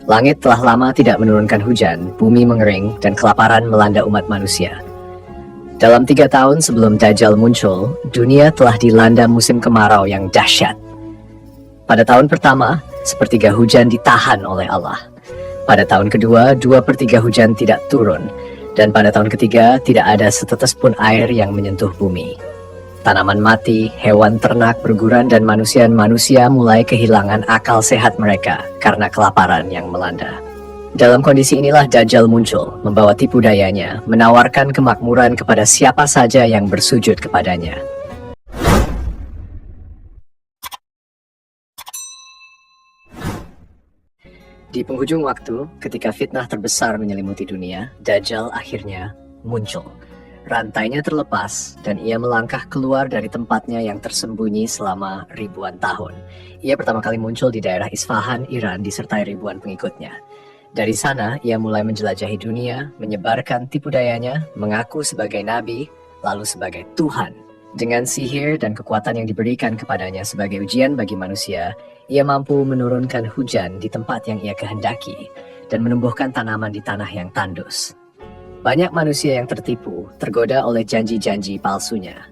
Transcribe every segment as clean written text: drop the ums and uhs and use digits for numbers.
Langit telah lama tidak menurunkan hujan, bumi mengering, dan kelaparan melanda umat manusia. Dalam 3 tahun sebelum Dajjal muncul, dunia telah dilanda musim kemarau yang dahsyat. Pada tahun pertama, sepertiga hujan ditahan oleh Allah. Pada tahun kedua, 2/3 hujan tidak turun. Dan pada tahun ketiga, tidak ada setetes pun air yang menyentuh bumi. Tanaman mati, hewan ternak berguguran, dan manusia mulai kehilangan akal sehat mereka karena kelaparan yang melanda. Dalam kondisi inilah Dajjal muncul, membawa tipu dayanya, menawarkan kemakmuran kepada siapa saja yang bersujud kepadanya. Di penghujung waktu, ketika fitnah terbesar menyelimuti dunia, Dajjal akhirnya muncul. Rantainya terlepas, dan ia melangkah keluar dari tempatnya yang tersembunyi selama ribuan tahun. Ia pertama kali muncul di daerah Isfahan, Iran, disertai ribuan pengikutnya. Dari sana, ia mulai menjelajahi dunia, menyebarkan tipu dayanya, mengaku sebagai nabi, lalu sebagai Tuhan. Dengan sihir dan kekuatan yang diberikan kepadanya sebagai ujian bagi manusia, ia mampu menurunkan hujan di tempat yang ia kehendaki, dan menumbuhkan tanaman di tanah yang tandus. Banyak manusia yang tertipu, tergoda oleh janji-janji palsunya.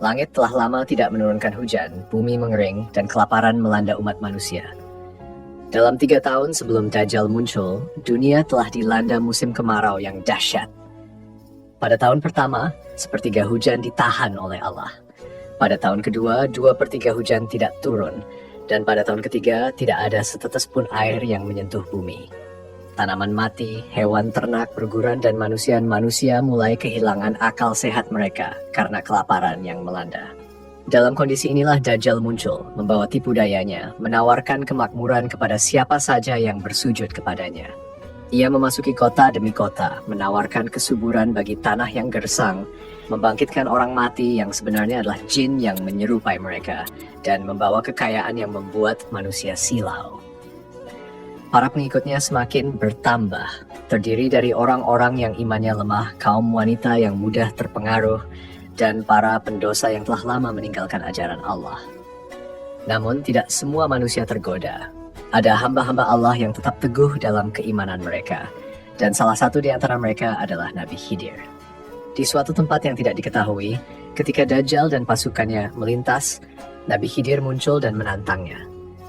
Langit telah lama tidak menurunkan hujan, bumi mengering, dan kelaparan melanda umat manusia. Dalam 3 tahun sebelum Dajjal muncul, dunia telah dilanda musim kemarau yang dahsyat. Pada tahun pertama, sepertiga hujan ditahan oleh Allah. Pada tahun kedua, 2/3 hujan tidak turun. Dan pada tahun ketiga, tidak ada setetes pun air yang menyentuh bumi. Tanaman mati, hewan ternak berguguran, dan manusia mulai kehilangan akal sehat mereka karena kelaparan yang melanda. Dalam kondisi inilah Dajjal muncul, membawa tipu dayanya, menawarkan kemakmuran kepada siapa saja yang bersujud kepadanya. Ia memasuki kota demi kota, menawarkan kesuburan bagi tanah yang gersang, membangkitkan orang mati yang sebenarnya adalah jin yang menyerupai mereka, dan membawa kekayaan yang membuat manusia silau. Para pengikutnya semakin bertambah, terdiri dari orang-orang yang imannya lemah, kaum wanita yang mudah terpengaruh, dan para pendosa yang telah lama meninggalkan ajaran Allah. Namun tidak semua manusia tergoda. Ada hamba-hamba Allah yang tetap teguh dalam keimanan mereka, dan salah satu di antara mereka adalah Nabi Khidir. Di suatu tempat yang tidak diketahui, ketika Dajjal dan pasukannya melintas, Nabi Khidir muncul dan menantangnya.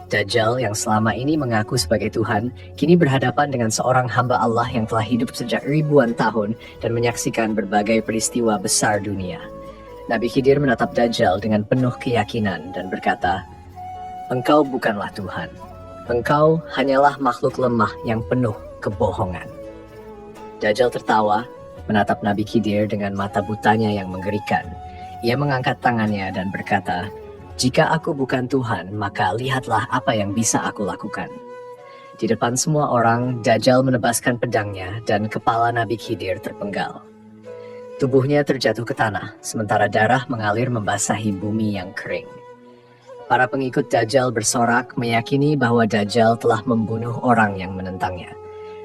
Dajjal yang selama ini mengaku sebagai Tuhan, kini berhadapan dengan seorang hamba Allah yang telah hidup sejak ribuan tahun dan menyaksikan berbagai peristiwa besar dunia. Nabi Khidir menatap Dajjal dengan penuh keyakinan dan berkata, "Engkau bukanlah Tuhan. Engkau hanyalah makhluk lemah yang penuh kebohongan." Dajjal tertawa, menatap Nabi Khidir dengan mata butanya yang mengerikan. Ia mengangkat tangannya dan berkata, "Jika aku bukan Tuhan, maka lihatlah apa yang bisa aku lakukan." Di depan semua orang, Dajjal menebaskan pedangnya dan kepala Nabi Khidir terpenggal. Tubuhnya terjatuh ke tanah, sementara darah mengalir membasahi bumi yang kering. Para pengikut Dajjal bersorak meyakini bahwa Dajjal telah membunuh orang yang menentangnya.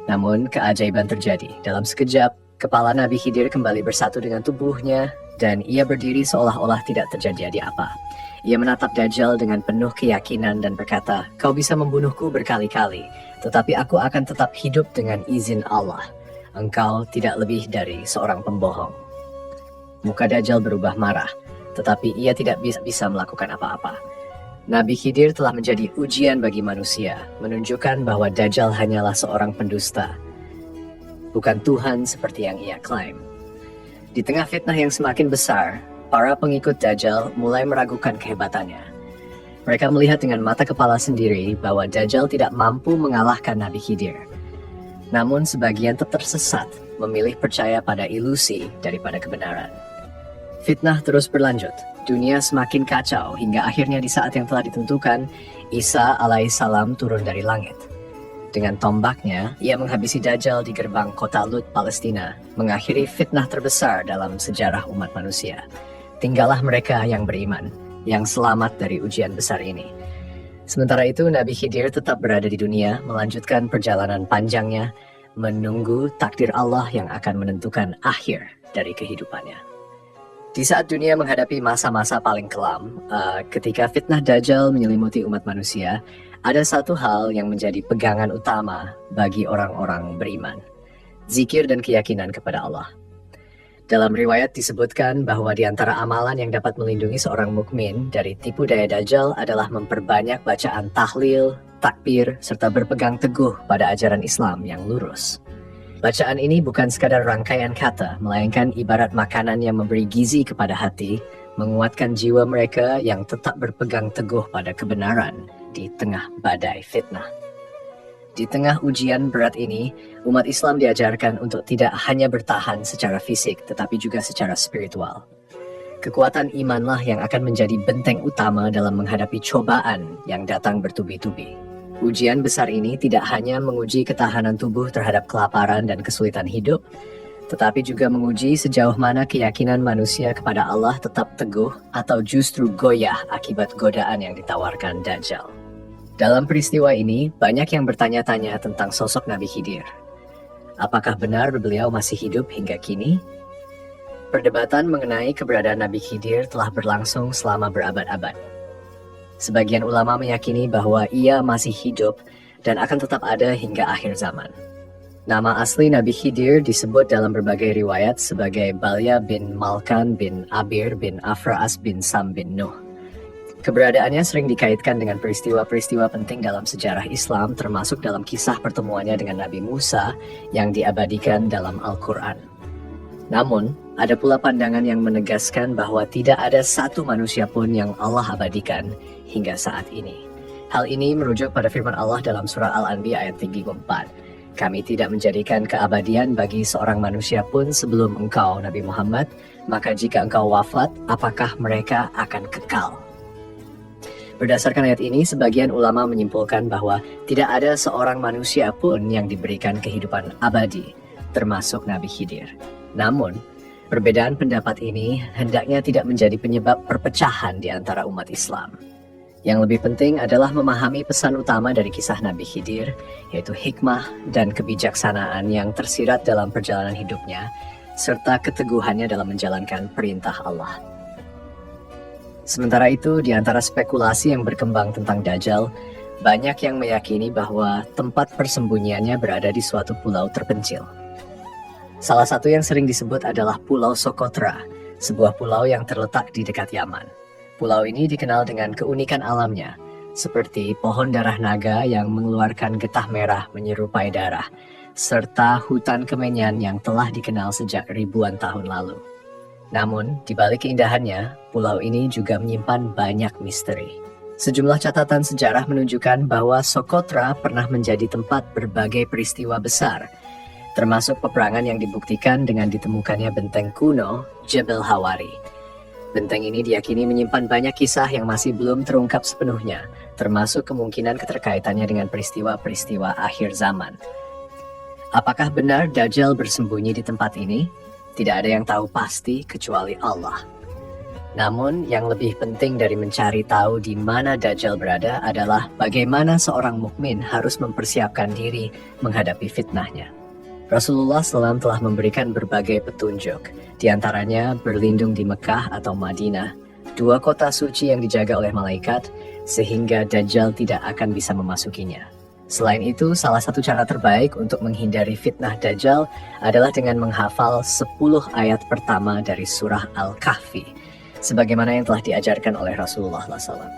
Namun keajaiban terjadi. Dalam sekejap, kepala Nabi Khidir kembali bersatu dengan tubuhnya, dan ia berdiri seolah-olah tidak terjadi apa. Ia menatap Dajjal dengan penuh keyakinan dan berkata, "Kau bisa membunuhku berkali-kali, tetapi aku akan tetap hidup dengan izin Allah. Engkau tidak lebih dari seorang pembohong." Muka Dajjal berubah marah, tetapi ia tidak bisa melakukan apa-apa. Nabi Khidir telah menjadi ujian bagi manusia, menunjukkan bahwa Dajjal hanyalah seorang pendusta, bukan Tuhan seperti yang ia klaim. Di tengah fitnah yang semakin besar, para pengikut Dajjal mulai meragukan kehebatannya. Mereka melihat dengan mata kepala sendiri bahwa Dajjal tidak mampu mengalahkan Nabi Khidir. Namun sebagian tetap tersesat, memilih percaya pada ilusi daripada kebenaran. Fitnah terus berlanjut. Dunia semakin kacau hingga akhirnya di saat yang telah ditentukan, Isa alaihissalam turun dari langit. Dengan tombaknya, ia menghabisi Dajjal di gerbang kota Lut, Palestina, mengakhiri fitnah terbesar dalam sejarah umat manusia. Tinggallah mereka yang beriman, yang selamat dari ujian besar ini. Sementara itu, Nabi Khidir tetap berada di dunia, melanjutkan perjalanan panjangnya, menunggu takdir Allah yang akan menentukan akhir dari kehidupannya. Di saat dunia menghadapi masa-masa paling kelam, ketika fitnah Dajjal menyelimuti umat manusia, Ada satu hal yang menjadi pegangan utama bagi orang-orang beriman, zikir dan keyakinan kepada Allah. Dalam riwayat disebutkan bahwa di antara amalan yang dapat melindungi seorang mukmin dari tipu daya Dajjal adalah memperbanyak bacaan tahlil, takbir, serta berpegang teguh pada ajaran Islam yang lurus. Bacaan ini bukan sekadar rangkaian kata, melainkan ibarat makanan yang memberi gizi kepada hati, menguatkan jiwa mereka yang tetap berpegang teguh pada kebenaran di tengah badai fitnah. Di tengah ujian berat ini, umat Islam diajarkan untuk tidak hanya bertahan secara fisik, tetapi juga secara spiritual. Kekuatan imanlah yang akan menjadi benteng utama dalam menghadapi cobaan yang datang bertubi-tubi. Ujian besar ini tidak hanya menguji ketahanan tubuh terhadap kelaparan dan kesulitan hidup, tetapi juga menguji sejauh mana keyakinan manusia kepada Allah tetap teguh atau justru goyah akibat godaan yang ditawarkan Dajjal. Dalam peristiwa ini, banyak yang bertanya-tanya tentang sosok Nabi Khidir. Apakah benar beliau masih hidup hingga kini? Perdebatan mengenai keberadaan Nabi Khidir telah berlangsung selama berabad-abad. Sebagian ulama meyakini bahwa ia masih hidup dan akan tetap ada hingga akhir zaman. Nama asli Nabi Khidir disebut dalam berbagai riwayat sebagai Balya bin Malkan bin Abir bin Afraas bin Sam bin Nuh. Keberadaannya sering dikaitkan dengan peristiwa-peristiwa penting dalam sejarah Islam, termasuk dalam kisah pertemuannya dengan Nabi Musa yang diabadikan dalam Al-Quran. Namun, ada pula pandangan yang menegaskan bahwa tidak ada satu manusia pun yang Allah abadikan hingga saat ini. Hal ini merujuk pada firman Allah dalam surah Al-Anbiya ayat 34. Kami tidak menjadikan keabadian bagi seorang manusia pun sebelum engkau, Nabi Muhammad, maka jika engkau wafat, apakah mereka akan kekal? Berdasarkan ayat ini, sebagian ulama menyimpulkan bahwa tidak ada seorang manusia pun yang diberikan kehidupan abadi, termasuk Nabi Khidir. Namun, perbedaan pendapat ini hendaknya tidak menjadi penyebab perpecahan di antara umat Islam. Yang lebih penting adalah memahami pesan utama dari kisah Nabi Khidir, yaitu hikmah dan kebijaksanaan yang tersirat dalam perjalanan hidupnya, serta keteguhannya dalam menjalankan perintah Allah. Sementara itu, di antara spekulasi yang berkembang tentang Dajjal, banyak yang meyakini bahwa tempat persembunyiannya berada di suatu pulau terpencil. Salah satu yang sering disebut adalah Pulau Socotra, sebuah pulau yang terletak di dekat Yaman. Pulau ini dikenal dengan keunikan alamnya, seperti pohon darah naga yang mengeluarkan getah merah menyerupai darah, serta hutan kemenyan yang telah dikenal sejak ribuan tahun lalu. Namun, di balik keindahannya, pulau ini juga menyimpan banyak misteri. Sejumlah catatan sejarah menunjukkan bahwa Socotra pernah menjadi tempat berbagai peristiwa besar, termasuk peperangan yang dibuktikan dengan ditemukannya benteng kuno Jebel Hawari. Benteng ini diyakini menyimpan banyak kisah yang masih belum terungkap sepenuhnya, termasuk kemungkinan keterkaitannya dengan peristiwa-peristiwa akhir zaman. Apakah benar Dajjal bersembunyi di tempat ini? Tidak ada yang tahu pasti kecuali Allah. Namun, yang lebih penting dari mencari tahu di mana Dajjal berada adalah bagaimana seorang mukmin harus mempersiapkan diri menghadapi fitnahnya. Rasulullah SAW telah memberikan berbagai petunjuk, di antaranya berlindung di Mekah atau Madinah, dua kota suci yang dijaga oleh malaikat, sehingga Dajjal tidak akan bisa memasukinya. Selain itu, salah satu cara terbaik untuk menghindari fitnah Dajjal adalah dengan menghafal 10 ayat pertama dari surah Al-Kahfi, sebagaimana yang telah diajarkan oleh Rasulullah SAW.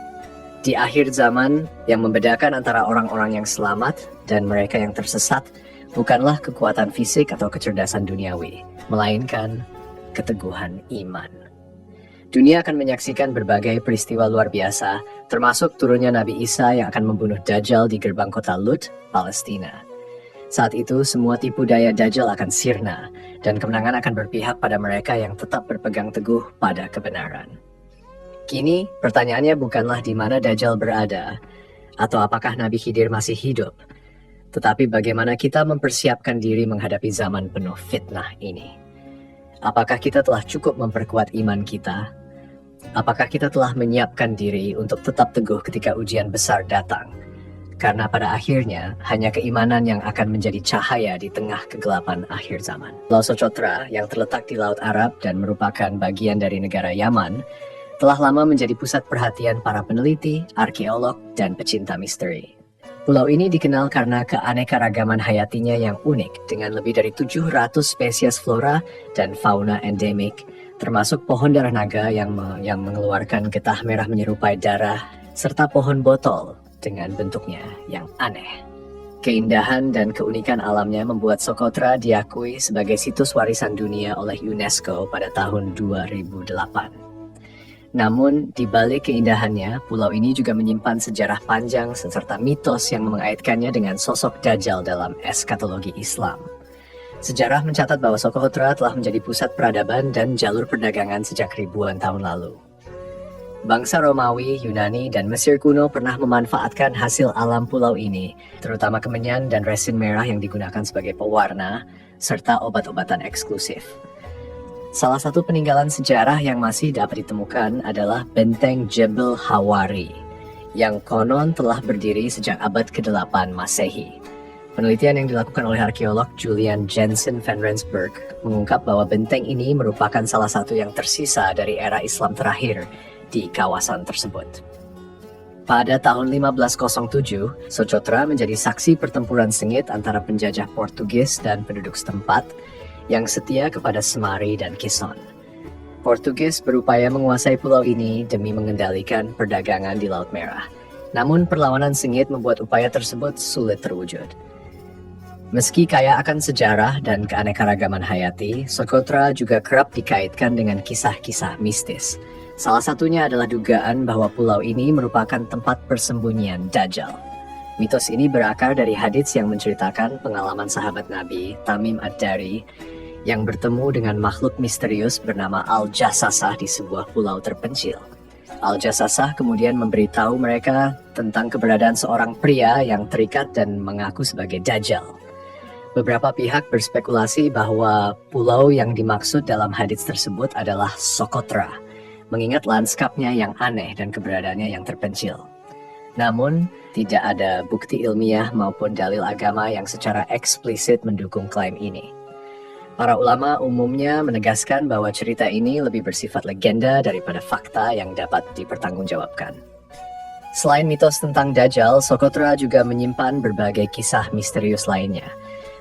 Di akhir zaman, yang membedakan antara orang-orang yang selamat dan mereka yang tersesat bukanlah kekuatan fisik atau kecerdasan duniawi, melainkan keteguhan iman. Dunia akan menyaksikan berbagai peristiwa luar biasa, termasuk turunnya Nabi Isa yang akan membunuh Dajjal di gerbang kota Lut, Palestina. Saat itu, semua tipu daya Dajjal akan sirna, dan kemenangan akan berpihak pada mereka yang tetap berpegang teguh pada kebenaran. Kini, pertanyaannya bukanlah di mana Dajjal berada, atau apakah Nabi Khidir masih hidup, tetapi bagaimana kita mempersiapkan diri menghadapi zaman penuh fitnah ini. Apakah kita telah cukup memperkuat iman kita? Apakah kita telah menyiapkan diri untuk tetap teguh ketika ujian besar datang? Karena pada akhirnya, hanya keimanan yang akan menjadi cahaya di tengah kegelapan akhir zaman. Pulau Socotra yang terletak di Laut Arab dan merupakan bagian dari negara Yaman, telah lama menjadi pusat perhatian para peneliti, arkeolog, dan pecinta misteri. Pulau ini dikenal karena keanekaragaman hayatinya yang unik dengan lebih dari 700 spesies flora dan fauna endemik, termasuk pohon darah naga yang mengeluarkan getah merah menyerupai darah, serta pohon botol dengan bentuknya yang aneh. Keindahan dan keunikan alamnya membuat Socotra diakui sebagai situs warisan dunia oleh UNESCO pada tahun 2008. Namun, di balik keindahannya, pulau ini juga menyimpan sejarah panjang serta mitos yang mengaitkannya dengan sosok Dajjal dalam eskatologi Islam. Sejarah mencatat bahwa Socotra telah menjadi pusat peradaban dan jalur perdagangan sejak ribuan tahun lalu. Bangsa Romawi, Yunani, dan Mesir kuno pernah memanfaatkan hasil alam pulau ini, terutama kemenyan dan resin merah yang digunakan sebagai pewarna, serta obat-obatan eksklusif. Salah satu peninggalan sejarah yang masih dapat ditemukan adalah Benteng Jebel Hawari, yang konon telah berdiri sejak abad ke-8 Masehi. Penelitian yang dilakukan oleh arkeolog Julian Jensen van Rensburg mengungkap bahwa benteng ini merupakan salah satu yang tersisa dari era Islam terakhir di kawasan tersebut. Pada tahun 1507, Socotra menjadi saksi pertempuran sengit antara penjajah Portugis dan penduduk setempat yang setia kepada Semari dan Quezon. Portugis berupaya menguasai pulau ini demi mengendalikan perdagangan di Laut Merah. Namun perlawanan sengit membuat upaya tersebut sulit terwujud. Meski kaya akan sejarah dan keanekaragaman hayati, Socotra juga kerap dikaitkan dengan kisah-kisah mistis. Salah satunya adalah dugaan bahwa pulau ini merupakan tempat persembunyian Dajjal. Mitos ini berakar dari hadits yang menceritakan pengalaman sahabat Nabi, Tamim Ad-Dari, yang bertemu dengan makhluk misterius bernama Al-Jassasah di sebuah pulau terpencil. Al-Jassasah kemudian memberitahu mereka tentang keberadaan seorang pria yang terikat dan mengaku sebagai Dajjal. Beberapa pihak berspekulasi bahwa pulau yang dimaksud dalam hadits tersebut adalah Socotra, mengingat lanskapnya yang aneh dan keberadaannya yang terpencil. Namun, tidak ada bukti ilmiah maupun dalil agama yang secara eksplisit mendukung klaim ini. Para ulama umumnya menegaskan bahwa cerita ini lebih bersifat legenda daripada fakta yang dapat dipertanggungjawabkan. Selain mitos tentang Dajjal, Socotra juga menyimpan berbagai kisah misterius lainnya.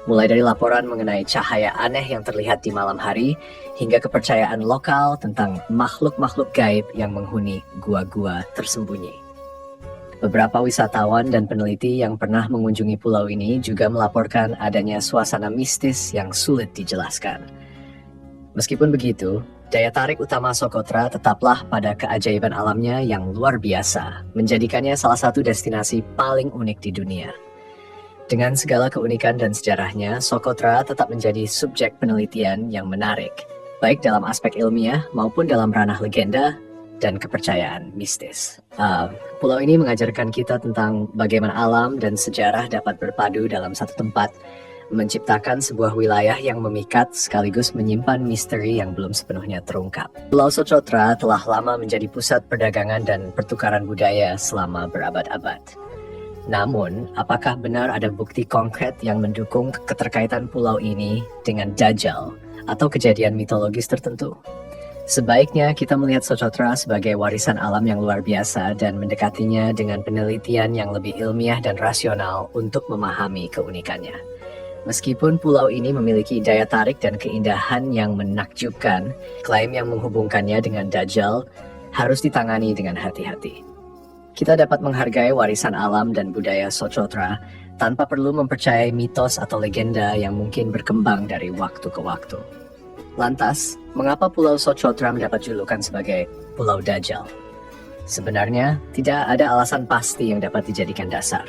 Mulai dari laporan mengenai cahaya aneh yang terlihat di malam hari, hingga kepercayaan lokal tentang makhluk-makhluk gaib yang menghuni gua-gua tersembunyi. Beberapa wisatawan dan peneliti yang pernah mengunjungi pulau ini juga melaporkan adanya suasana mistis yang sulit dijelaskan. Meskipun begitu, daya tarik utama Socotra tetaplah pada keajaiban alamnya yang luar biasa, menjadikannya salah satu destinasi paling unik di dunia. Dengan segala keunikan dan sejarahnya, Socotra tetap menjadi subjek penelitian yang menarik, baik dalam aspek ilmiah maupun dalam ranah legenda dan kepercayaan mistis. Pulau ini mengajarkan kita tentang bagaimana alam dan sejarah dapat berpadu dalam satu tempat, menciptakan sebuah wilayah yang memikat sekaligus menyimpan misteri yang belum sepenuhnya terungkap. Pulau Socotra telah lama menjadi pusat perdagangan dan pertukaran budaya selama berabad-abad. Namun, apakah benar ada bukti konkret yang mendukung keterkaitan pulau ini dengan Dajjal atau kejadian mitologis tertentu? Sebaiknya kita melihat Socotra sebagai warisan alam yang luar biasa dan mendekatinya dengan penelitian yang lebih ilmiah dan rasional untuk memahami keunikannya. Meskipun pulau ini memiliki daya tarik dan keindahan yang menakjubkan, klaim yang menghubungkannya dengan Dajjal harus ditangani dengan hati-hati. Kita dapat menghargai warisan alam dan budaya Socotra tanpa perlu mempercayai mitos atau legenda yang mungkin berkembang dari waktu ke waktu. Lantas, mengapa Pulau Socotra mendapat julukan sebagai Pulau Dajjal? Sebenarnya, tidak ada alasan pasti yang dapat dijadikan dasar.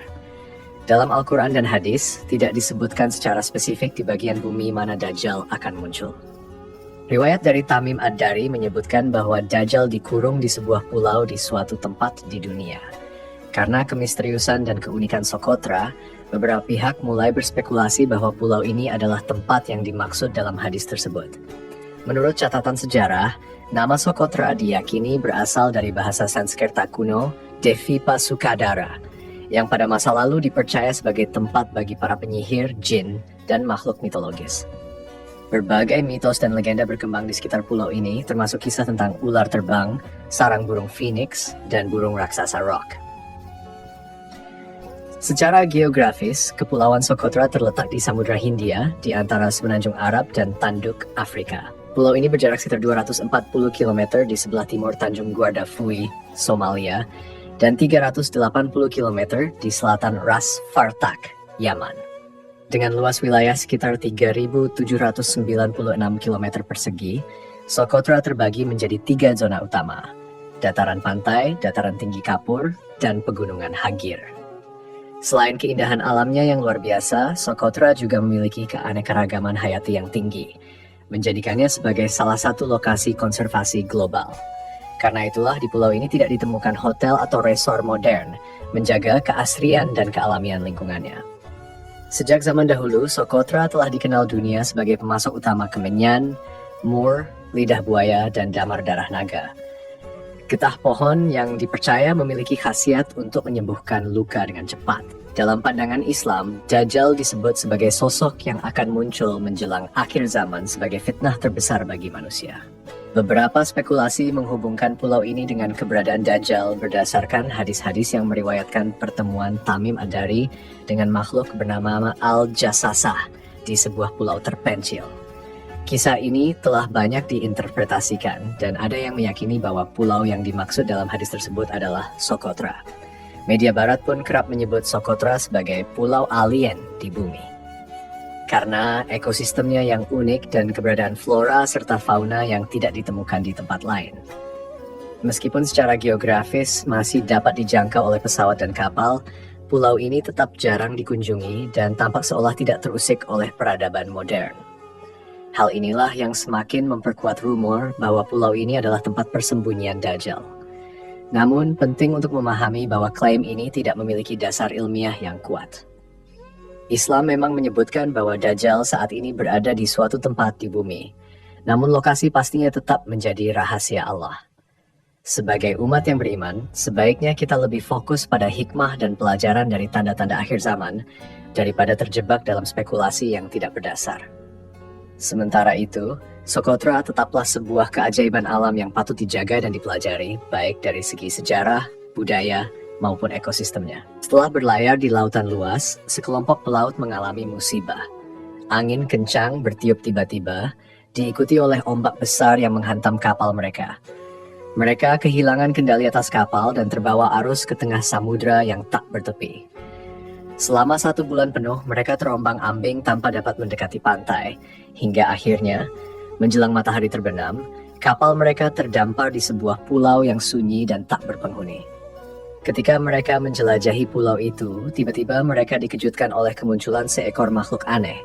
Dalam Al-Quran dan hadis, tidak disebutkan secara spesifik di bagian bumi mana Dajjal akan muncul. Riwayat dari Tamim Ad-Dari menyebutkan bahwa Dajjal dikurung di sebuah pulau di suatu tempat di dunia. Karena kemisteriusan dan keunikan Socotra, beberapa pihak mulai berspekulasi bahwa pulau ini adalah tempat yang dimaksud dalam hadis tersebut. Menurut catatan sejarah, nama Socotra diyakini berasal dari bahasa Sanskerta kuno Devipa Sukadara, yang pada masa lalu dipercaya sebagai tempat bagi para penyihir, jin, dan makhluk mitologis. Berbagai mitos dan legenda berkembang di sekitar pulau ini, termasuk kisah tentang ular terbang, sarang burung phoenix, dan burung raksasa rock. Secara geografis, Kepulauan Socotra terletak di Samudra Hindia di antara Semenanjung Arab dan Tanduk Afrika. Pulau ini berjarak sekitar 240 km di sebelah timur Tanjung Guardafui, Somalia, dan 380 km di selatan Ras Fartak, Yaman. Dengan luas wilayah sekitar 3.796 km persegi, Socotra terbagi menjadi 3 zona utama: dataran pantai, dataran tinggi kapur, dan pegunungan Hagir. Selain keindahan alamnya yang luar biasa, Socotra juga memiliki keanekaragaman hayati yang tinggi, menjadikannya sebagai salah satu lokasi konservasi global. Karena itulah di pulau ini tidak ditemukan hotel atau resort modern, menjaga keasrian dan kealamian lingkungannya. Sejak zaman dahulu, Socotra telah dikenal dunia sebagai pemasok utama kemenyan, mur, lidah buaya, dan damar darah naga. Getah pohon yang dipercaya memiliki khasiat untuk menyembuhkan luka dengan cepat. Dalam pandangan Islam, Dajjal disebut sebagai sosok yang akan muncul menjelang akhir zaman sebagai fitnah terbesar bagi manusia. Beberapa spekulasi menghubungkan pulau ini dengan keberadaan Dajjal berdasarkan hadis-hadis yang meriwayatkan pertemuan Tamim Ad-Dari dengan makhluk bernama Al-Jassasah di sebuah pulau terpencil. Kisah ini telah banyak diinterpretasikan dan ada yang meyakini bahwa pulau yang dimaksud dalam hadis tersebut adalah Socotra. Media barat pun kerap menyebut Socotra sebagai pulau alien di bumi. Karena ekosistemnya yang unik dan keberadaan flora serta fauna yang tidak ditemukan di tempat lain. Meskipun secara geografis masih dapat dijangkau oleh pesawat dan kapal, pulau ini tetap jarang dikunjungi dan tampak seolah tidak terusik oleh peradaban modern. Hal inilah yang semakin memperkuat rumor bahwa pulau ini adalah tempat persembunyian Dajjal. Namun, penting untuk memahami bahwa klaim ini tidak memiliki dasar ilmiah yang kuat. Islam memang menyebutkan bahwa Dajjal saat ini berada di suatu tempat di bumi, namun lokasi pastinya tetap menjadi rahasia Allah. Sebagai umat yang beriman, sebaiknya kita lebih fokus pada hikmah dan pelajaran dari tanda-tanda akhir zaman daripada terjebak dalam spekulasi yang tidak berdasar. Sementara itu, Socotra tetaplah sebuah keajaiban alam yang patut dijaga dan dipelajari, baik dari segi sejarah, budaya, maupun ekosistemnya. Setelah berlayar di lautan luas, sekelompok pelaut mengalami musibah. Angin kencang bertiup tiba-tiba, diikuti oleh ombak besar yang menghantam kapal mereka. Mereka kehilangan kendali atas kapal dan terbawa arus ke tengah samudra yang tak bertepi. Selama 1 bulan penuh, mereka terombang-ambing tanpa dapat mendekati pantai, hingga akhirnya, menjelang matahari terbenam, kapal mereka terdampar di sebuah pulau yang sunyi dan tak berpenghuni. Ketika mereka menjelajahi pulau itu, tiba-tiba mereka dikejutkan oleh kemunculan seekor makhluk aneh.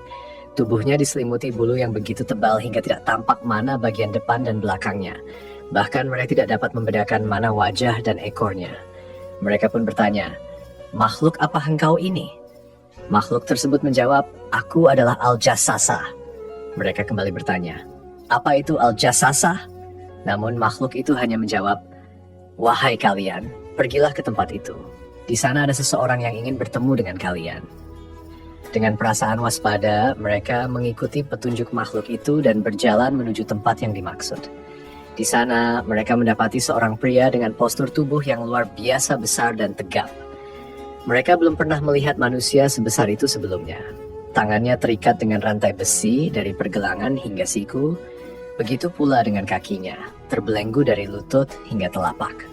Tubuhnya diselimuti bulu yang begitu tebal hingga tidak tampak mana bagian depan dan belakangnya. Bahkan mereka tidak dapat membedakan mana wajah dan ekornya. Mereka pun bertanya, "Makhluk apa engkau ini?" Makhluk tersebut menjawab, "Aku adalah Al-Jassasah." Mereka kembali bertanya, "Apa itu Al-Jassasah?" Namun makhluk itu hanya menjawab, "Wahai kalian, pergilah ke tempat itu. Di sana ada seseorang yang ingin bertemu dengan kalian." Dengan perasaan waspada, mereka mengikuti petunjuk makhluk itu dan berjalan menuju tempat yang dimaksud. Di sana, mereka mendapati seorang pria dengan postur tubuh yang luar biasa besar dan tegap. Mereka belum pernah melihat manusia sebesar itu sebelumnya. Tangannya terikat dengan rantai besi dari pergelangan hingga siku, begitu pula dengan kakinya, terbelenggu dari lutut hingga telapak.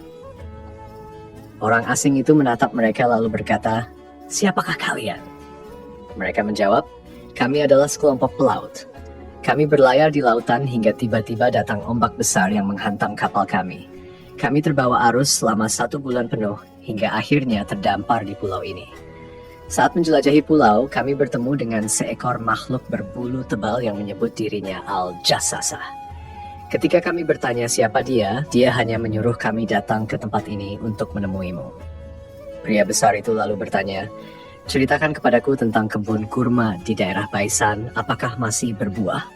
Orang asing itu menatap mereka lalu berkata, "Siapakah kalian?" Mereka menjawab, "Kami adalah sekelompok pelaut. Kami berlayar di lautan hingga tiba-tiba datang ombak besar yang menghantam kapal kami. Kami terbawa arus selama 1 bulan penuh hingga akhirnya terdampar di pulau ini. Saat menjelajahi pulau, kami bertemu dengan seekor makhluk berbulu tebal yang menyebut dirinya Al-Jassasah. Ketika kami bertanya siapa dia hanya menyuruh kami datang ke tempat ini untuk menemuimu." Pria besar itu lalu bertanya, "Ceritakan kepadaku tentang kebun kurma di daerah Baisan, apakah masih berbuah?"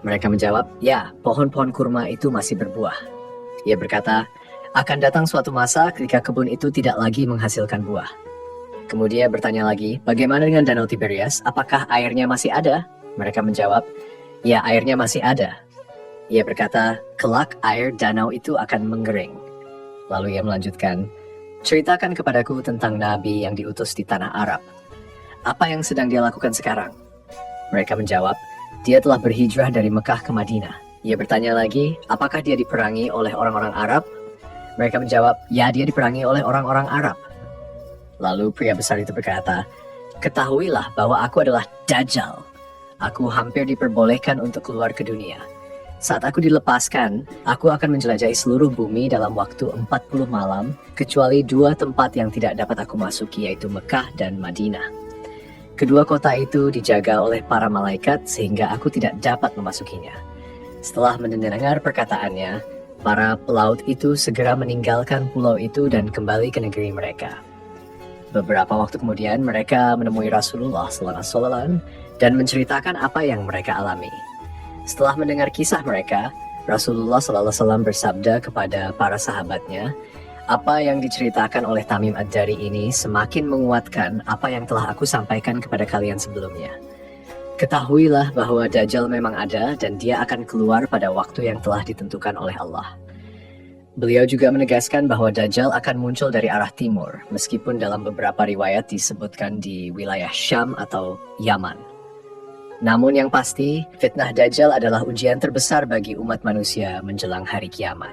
Mereka menjawab, "Ya, pohon-pohon kurma itu masih berbuah." Ia berkata, "Akan datang suatu masa ketika kebun itu tidak lagi menghasilkan buah." Kemudian bertanya lagi, "Bagaimana dengan Danau Tiberias? Apakah airnya masih ada?" Mereka menjawab, "Ya, airnya masih ada." Ia berkata, "Kelak air danau itu akan mengering." Lalu ia melanjutkan, Ceritakan kepadaku tentang nabi yang diutus di tanah Arab. Apa yang sedang dia lakukan sekarang? Mereka menjawab, dia telah berhijrah dari Mekah ke Madinah. Ia bertanya lagi, apakah dia diperangi oleh orang-orang Arab? Mereka menjawab, ya, dia diperangi oleh orang-orang Arab. Lalu pria besar itu berkata, ketahuilah bahwa aku adalah Dajjal. Aku hampir diperbolehkan untuk keluar ke dunia. Saat aku dilepaskan, aku akan menjelajahi seluruh bumi dalam waktu 40 malam, kecuali 2 tempat yang tidak dapat aku masuki, yaitu Mekah dan Madinah. Kedua kota itu dijaga oleh para malaikat sehingga aku tidak dapat memasukinya. Setelah mendengar perkataannya, para pelaut itu segera meninggalkan pulau itu dan kembali ke negeri mereka. Beberapa waktu kemudian mereka menemui Rasulullah SAW dan menceritakan apa yang mereka alami. Setelah mendengar kisah mereka, Rasulullah SAW bersabda kepada para sahabatnya, apa yang diceritakan oleh Tamim Ad-Dari ini semakin menguatkan apa yang telah aku sampaikan kepada kalian sebelumnya. Ketahuilah bahwa Dajjal memang ada dan dia akan keluar pada waktu yang telah ditentukan oleh Allah. Beliau juga menegaskan bahwa Dajjal akan muncul dari arah timur, meskipun dalam beberapa riwayat disebutkan di wilayah Syam atau Yaman. Namun yang pasti, fitnah Dajjal adalah ujian terbesar bagi umat manusia menjelang hari kiamat.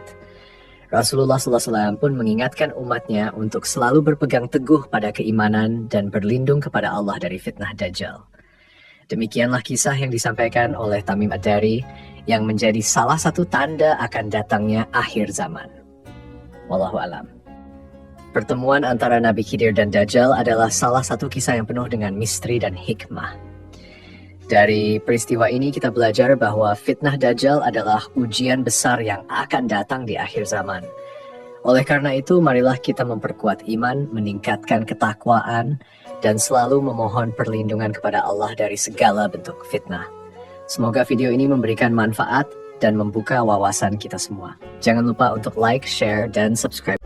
Rasulullah SAW pun mengingatkan umatnya untuk selalu berpegang teguh pada keimanan dan berlindung kepada Allah dari fitnah Dajjal. Demikianlah kisah yang disampaikan oleh Tamim Ad-Dari yang menjadi salah satu tanda akan datangnya akhir zaman. Wallahu alam. Pertemuan antara Nabi Khidir dan Dajjal adalah salah satu kisah yang penuh dengan misteri dan hikmah. Dari peristiwa ini kita belajar bahwa fitnah Dajjal adalah ujian besar yang akan datang di akhir zaman. Oleh karena itu, marilah kita memperkuat iman, meningkatkan ketakwaan, dan selalu memohon perlindungan kepada Allah dari segala bentuk fitnah. Semoga video ini memberikan manfaat dan membuka wawasan kita semua. Jangan lupa untuk like, share, dan subscribe.